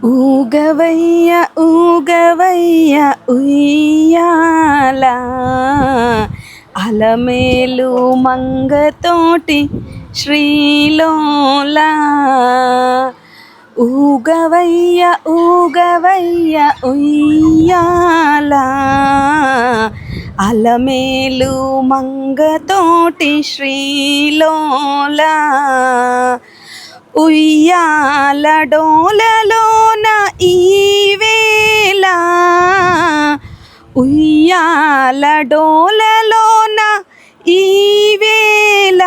ఊగవయ్య ఊగవయ్య ఉయ్యాల అలమేలు మంగతోటి శ్రీలోలా. ఊగవయ్య ఊగవయ్య ఉయ్యాల అలమేలు మంగతోటి శ్రీలోలా. ఉయ్యాల డోలలోన ఈవేళ ఉయ్యాల డోలలోన ఈవేళ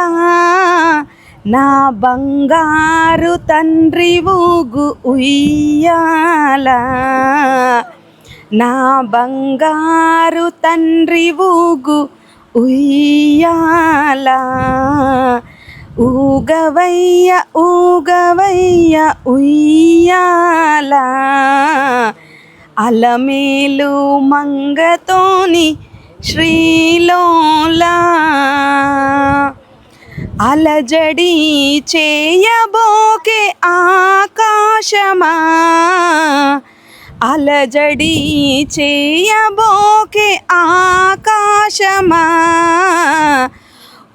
నా బంగారు తండ్రి ఊగు ఉయ్యాల. నా బంగారు తండ్రి ఊగు ఉయ్యాల. ఊగవయ్య ఊగవయ్య ఉయ్యాల అలమేలు మంగతోని శ్రీలోలా. అలజడి చేయబోకే ఆకాశమా అలజడి చేయబోకే ఆకాశమా.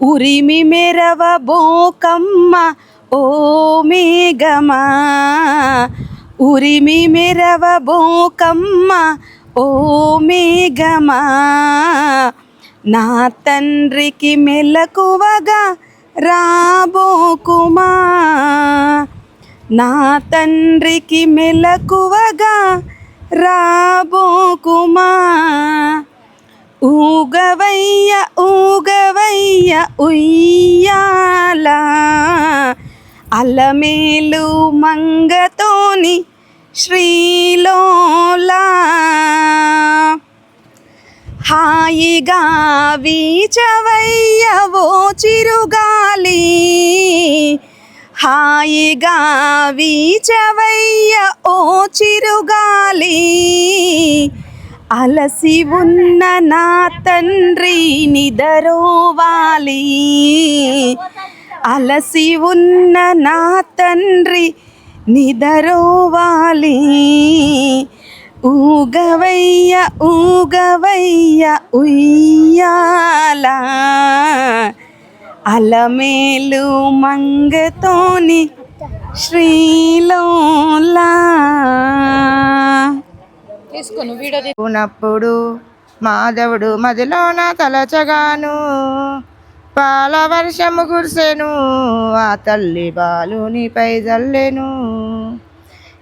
ఉరిమి మెరవబోకమ్మ ఓ మేఘమా. ఉరిమి మెరవబోకమ్మ ఓ మేఘమా. నా తండ్రికి మెలకువగా రాబోకుమా. నా తండ్రికి మెలకువగా రాబోకుమా. ఊగవయ్య ఊగవయ్య ఉయ్యాల అలమేలు మంగతోని శ్రీలోలా. హాయిగా వీచవయ్య ఓ చిరుగాలి హాయిగా వీచవయ్య ఓ చిరుగాలి. అలసి ఉన్న నా తండ్రి నిదరోవాలి. అలసి ఉన్న నా తండ్రి నిదరోవాలి. ఊగవయ్య ఊగవయ్య ఉయ్యాల అలమేలు మంగతోని శ్రీలోలా. ఉన్నప్పుడు మాధవుడు మదిలోన తలచగాను పాల వర్షము కురిసెను ఆ తల్లి బాలునిపై జల్లెను.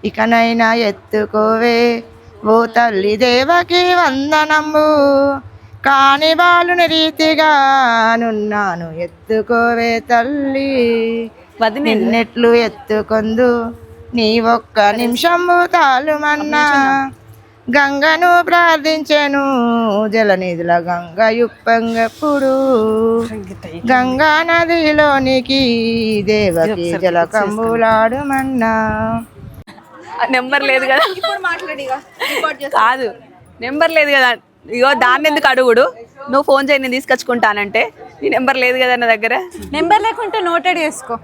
ఇకనైనా ఎత్తుకోవే ఓ తల్లి దేవకి వందనము కాని బాలుని రీతిగా నున్నాను ఎత్తుకోవే తల్లి. నిన్నెట్లు ఎత్తుకొందు నీ ఒక్క నిమిషము తాలుమన్నా. గంగను ప్రార్థించెను జలనిధుల గంగ యుప్పంగప్పుడు గంగా నదిలోనికి దేవకి జల కంబులాడుమన్నా. నెంబర్ లేదు కదా కాదు నెంబర్ లేదు కదా. ఇగో దాన్ని ఎందుకు అడుగుడు నువ్వు ఫోన్ చేయి నేను తీసుకొచ్చుకుంటానంటే నీ నెంబర్ లేదు కదా నా దగ్గర. నెంబర్ లేకుంటే నోటెడ్ చేసుకో.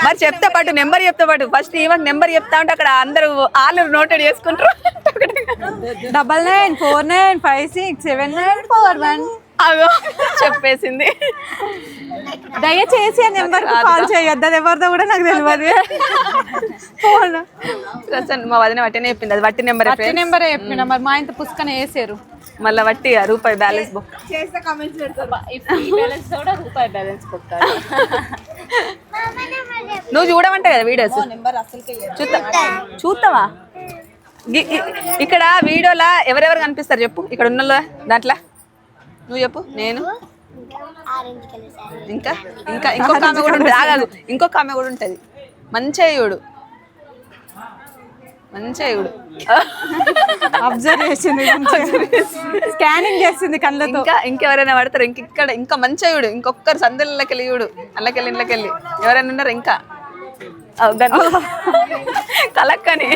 మరి చెప్తా పాటు నెంబర్ చెప్తా పాటు ఫస్ట్ ఈమెకు నెంబర్ చెప్తా ఉంటే అక్కడ అందరూ వాళ్ళు నోటెడ్ చేసుకుంటారు. 9949567941 అగో చెప్పేసింది. దయచేసి ఆ నెంబర్ కాల్ చేయొద్దు. అది ఎవరిదో కూడా నాకు తెలియదు. ఫోన్ మా వదిన వట్టినే చెప్పింది. అది వట్టి నెంబర్ నెంబరే చెప్పిన. మరి మా ఇంత పుస్తకం వేసారు మళ్ళీ వట్టి రూపాయి బ్యాలెన్స్ బుక్ నువ్వు చూడమంటే కదా వీడియోస్ చూస్తావా. ఇక్కడ వీడియోలా ఎవరెవరు కనిపిస్తారు చెప్పు. ఇక్కడ ఉన్న దాంట్లో నువ్వు చెప్పు. నేను ఇంకా ఇంకా ఇంకొక ఆమె కూడా ఉంటుంది. ఆగదు ఇంకొక ఆమె కూడా ఉంటుంది. మంచిగా చూడు మంచిగా చూడు. అబ్జర్వ్ చేసింది స్కానింగ్ చేసింది కళ్ళతో. ఇంకెవరైనా పడతారు ఇక్కడ ఇంకా మంచిగా చూడు. ఇంకొకరు సందులకి వెళ్ళి చూడు. అల్లకెళ్ళి ఇళ్ళకెళ్ళి ఎవరైనా ఉన్నారు ఇంకా కలక్కని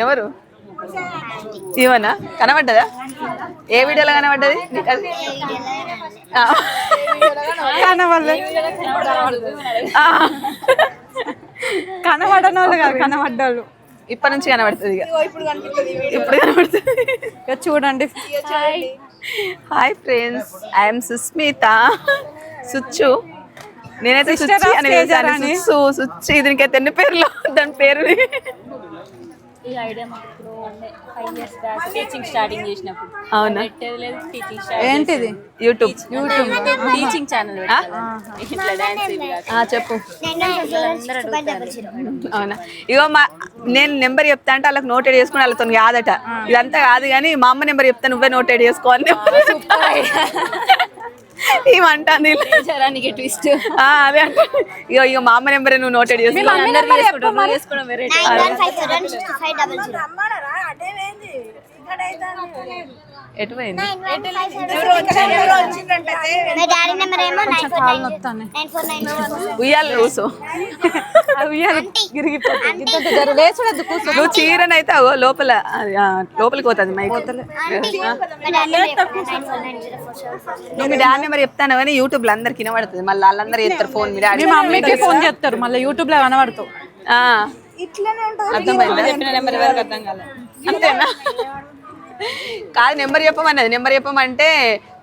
ఎవరు ఇవనా కనబడ్డదా? ఏ వీడియోలో కనబడ్డది? కనబడలే. కనబడని వాళ్ళు కాదు, కనబడ్డాళ్ళు. ఇప్పటి నుంచి కనబడుతుంది ఇక. ఇప్పుడు కనబడుతుంది. ఇక చూడండి. Hi friends, I'm Susmita. Suchu, నేనైతే సుచ్చి అని వేసాను. సుచ్చి, దీనికైతే ఎన్ని పేర్లు, దాని పేరు ఈ ఐడియా మాకు ఇప్పుడు 5 years బ్యాక్ టీచింగ్ స్టార్టింగ్ చేసినప్పుడు. అవునా? టీచింగ్ ఏంటిది? యూట్యూబ్ టీచింగ్ ఛానల్ ఇట్లా డాన్స్ చెప్పు. అవునా? ఇగో నేను నెంబర్ చెప్తా అంటే వాళ్ళకి నోటెడ్ చేసుకుని వాళ్ళతో కాదట. ఇదంతా కాదు కానీ మా అమ్మ నెంబర్ చెప్తా, నువ్వే నోటెడ్ చేసుకోవాలి. ఏమంటాను ట్విస్ట్. అదే అంటే ఇక మా అమ్మ నెంబర్ నువ్వు నోటెడ్ చేసుకో. ఎటు పోయింది? ఉయ్యాలి కూసో. నువ్వు చీరనైతే లోపల లోపలికి పోతుంది మైక్. నువ్వు మీ డాడీ నెంబర్ చెప్తాను కానీ యూట్యూబ్ లో అందరికి వినబడుతుంది. మళ్ళీ వాళ్ళందరూ చేస్తారు ఫోన్. మీ డాడీ మమ్మీకి ఫోన్ చేస్తారు, మళ్ళీ యూట్యూబ్ లో కనబడతావు. అర్థమైందా? చెప్పిన నెంబర్ ఎవరికి అర్థం కాలేదు. అంతేనా? కాదు, నెంబర్ చెప్పమన్నది. నెంబర్ చెప్పమంటే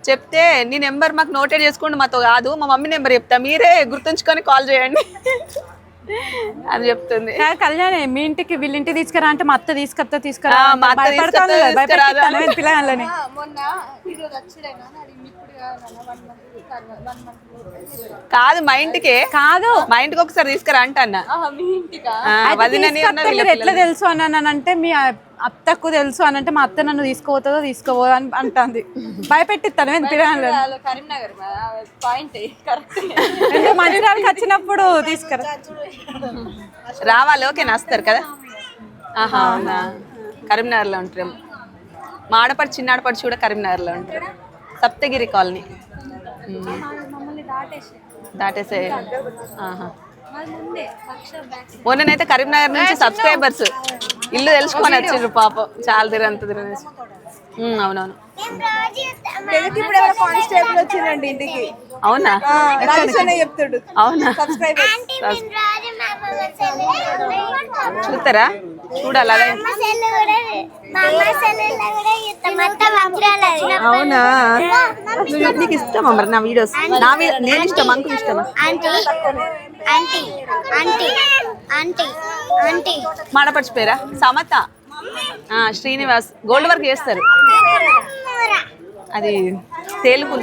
చెప్తే నీ నెంబర్ మాకు నోటెడ్ చేసుకోండి, మాతో కాదు, మా మమ్మీ నెంబర్ చెప్తా, మీరే గుర్తుంచుకొని కాల్ చేయండి అని చెప్తుంది. కళ్యాణి, మీ ఇంటికి వీళ్ళింటికి తీసుకురా అంటే మా అత్త తీసుకురా మా అత్త పిల్లగాళ్ళని. కాదు, మా ఇంటికే కాదు, మా ఇంటికి ఒకసారి తీసుకురా అంట అన్న. ఎట్లా తెలుసు అని అంటే మీ అత్తకు తెలుసు అని అంటే మా అత్త నన్ను తీసుకోపోతుందో తీసుకోపోదో అని అంటుంది. భయపెట్టిస్తాను పిల్లగాళ్ళని. మంచిర్యాలకి వచ్చినప్పుడు తీసుకురా. రావాలి, ఓకే, వస్తారు కదా. ఆహా, అవునా? కరీంనగర్లో ఉంటారు. మా ఆడపడి చిన్న ఆడపడిచి కూడా కరీంనగర్లో ఉంటారు. సప్తగిరి కాలనీ దాటేసే. మొన్ననైతే కరీంనగర్ నుంచి సబ్స్క్రైబర్స్ ఇల్లు తెలుసుకొని వచ్చిండ్రు పాపం. చాలా తిరంత తిరగేసి. అవునవును. అవునా? చెప్తాడు. అవునా? చూస్తారా? చూడాలి. అదే. అవునా? నీకు ఇష్టమా మరి నా వీడియోస్? నేను ఇష్టం, అంకుల్ ఇష్టమా? మాడపడిచిపోయారా? సమత, శ్రీనివాస్ గోల్డ్ వర్క్ చేస్తారు. అది తేలుపు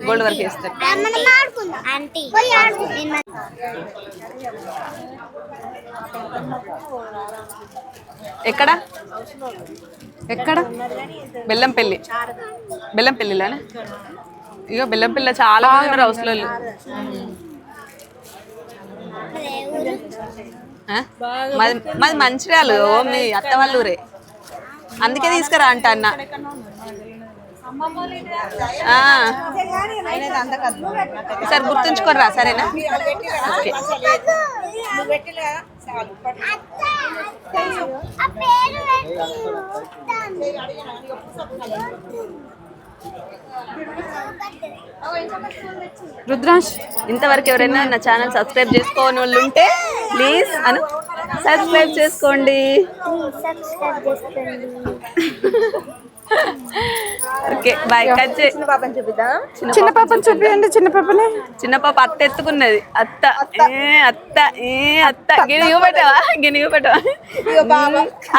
గోల్డ్ వర్క్ చేస్తారు. ఎక్కడ ఎక్కడ? బెల్లంపల్లి. బెల్లంపల్లిలోనే. ఇగో బెల్లంపల్లి చాలా మంది ఉన్నారు హౌస్లో. మాది మంచిర్యాలు, మీ అత్త వాళ్ళ ఊరే, అందుకే తీసుకురా అంట అన్న. సార్ గుర్తుంచుకోర్రా, సరేనా? ఓకే. రుద్రాంశ్, ఇంతవరకు ఎవరైనా నా ఛానల్ సబ్స్క్రైబ్ చేసుకోని వాళ్ళు ఉంటే ప్లీజ్ సబ్స్క్రైబ్ చేసుకోండి. Okay, bye. కట్ చేయి. చిన్న పాపని చూపించండి. చిన్న పాపని. చిన్న పాప అత్త ఎత్తుకున్నది. అత్త అత్త అత్త గిని పెట్టవా? గిని పెట్టవా?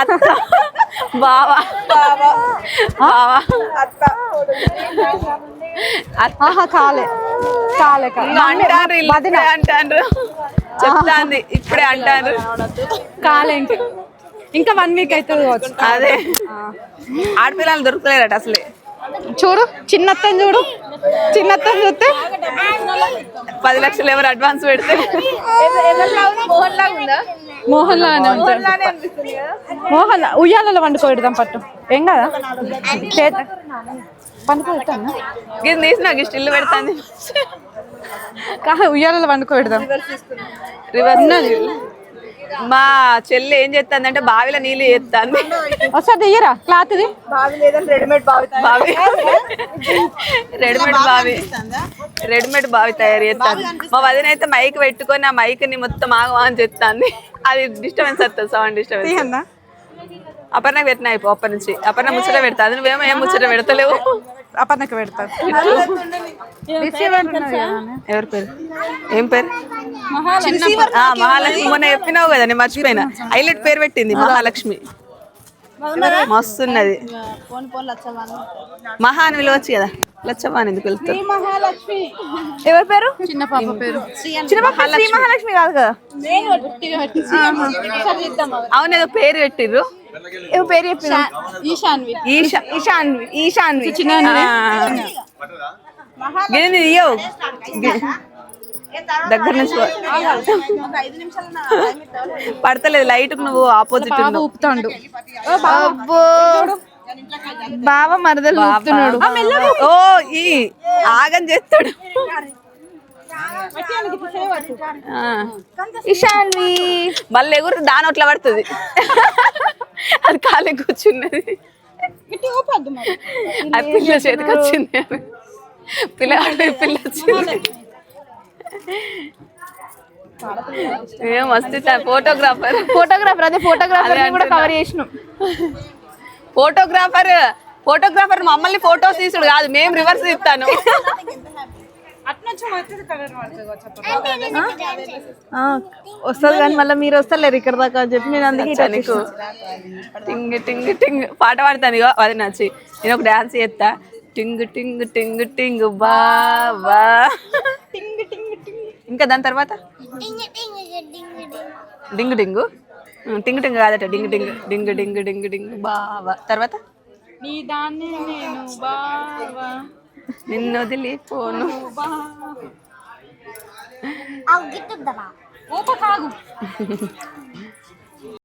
అత్త బావా బావా కాలే అంటారు. చెప్తాంది ఇప్పుడే అంటారు. కాలే ఇంకా 1 week అవుతుంది. అదే, ఆడపిల్లలు దొరుకుతలేరట అసలే. చూడు చిన్నత్తని, చూడు చిన్నత్తని చూస్తే 10 లక్షలు ఎవరు అడ్వాన్స్ పెడితే మోహన్ లానే ఉంటాడు. మోహన్ ఉయ్యాలలో వండుకోవడం పట్టు ఏం కదా. పండుకోబెట్టాను ఇది తీసి నాకు స్టిల్ పెడతాను. ఉయ్యాలలో వండుకోవడం రివర్స్ ఉన్నది. మా చెల్లి ఏం చేస్తుందంటే బావిలో నీళ్ళు చేస్తుంది. ఒకసారి దియ్యరా క్లాత్ ఇది. బావి లేదని రెడీమేడ్ బావి బావి రెడీమేడ్ బావి తయారు చేస్తాను. మా వదిన అయితే మైక్ పెట్టుకొని ఆ మైక్ ని మొత్తం ఆగమని చెప్తాంది. అది డిస్టర్బెన్స్ వస్తుంది, సౌండ్ డిస్టర్బెన్స్. అపర్ణకు పెట్టిన అయిపో అప్పటి నుంచి. అపర్ణ ముచ్చట పెడతా, నువ్వేమో ఏం ముచ్చట పెడతలేవు. అపర్ణకు పెడతారు. ఎవరి పేరు? ఏం పేరు? మహాలక్ష్మి. మొన్న చెప్పినావు కదా, నేను మర్చిపోయినా. హైలైట్ పేరు పెట్టింది మహాలక్ష్మి. మస్తున్నది. మహా అని పిలవచ్చు కదా, లచ్చమ్మ అని ఎందుకు వెళ్తారు? ఎవరి పేరు? చిన్న పాప పేరు. చిన్న పాప శ్రీ మహాలక్ష్మి కాదు కదా. అవును, ఏదో పేరు పెట్టిర్రు. ఎవరు పేరు చెప్పిన? ఈశాన్వి. దగ్గర నుంచి పడతలేదు లైట్, నువ్వు ఆపోజిట్ ఊపుతాడు. బావ మరదలు ఊపుతున్నాడు. ఓ ఈ ఆగం చేస్తాడు. ఈశాన్వి మళ్ళీ ఎగురు దాని అట్లా పడుతుంది. అది ఖాళీ కూర్చున్నది. అది పిల్ల చేతికి వచ్చింది. పిల్లగాడు పిల్ల వచ్చింది. ఏం మస్తు ఫోటోగ్రాఫర్. అదే ఫోటోగ్రాఫర్ కూడా కవర్ చేసినాం. ఫోటోగ్రాఫర్ మమ్మల్ని ఫోటోస్ తీసుడు కాదు, మేము రివర్స్ ఇస్తాను. వస్తుంది కానీ మళ్ళీ మీరు వస్తలేరు ఇక్కడ దాకా అని చెప్పి నేను అందుకే నీకు టింగ్ టింగ్ టింగ్ పాట పాడతాను. ఇగో అది నచ్చి నేను ఒక డాన్స్ చేస్తా. టింగ్ టింగ్ టింగ్ టింగ్ బావా. ఇంకా దాని తర్వాత డింగ్ డింగు. టింగ్ టింగ్ కాదట, డింగ్ డింగ్ డింగ్ డింగ్ డింగ్ డింగ్ బావా. తర్వాత నీ దాన్ని నేను బావా నిన్ను వదిలిపోను. కాగు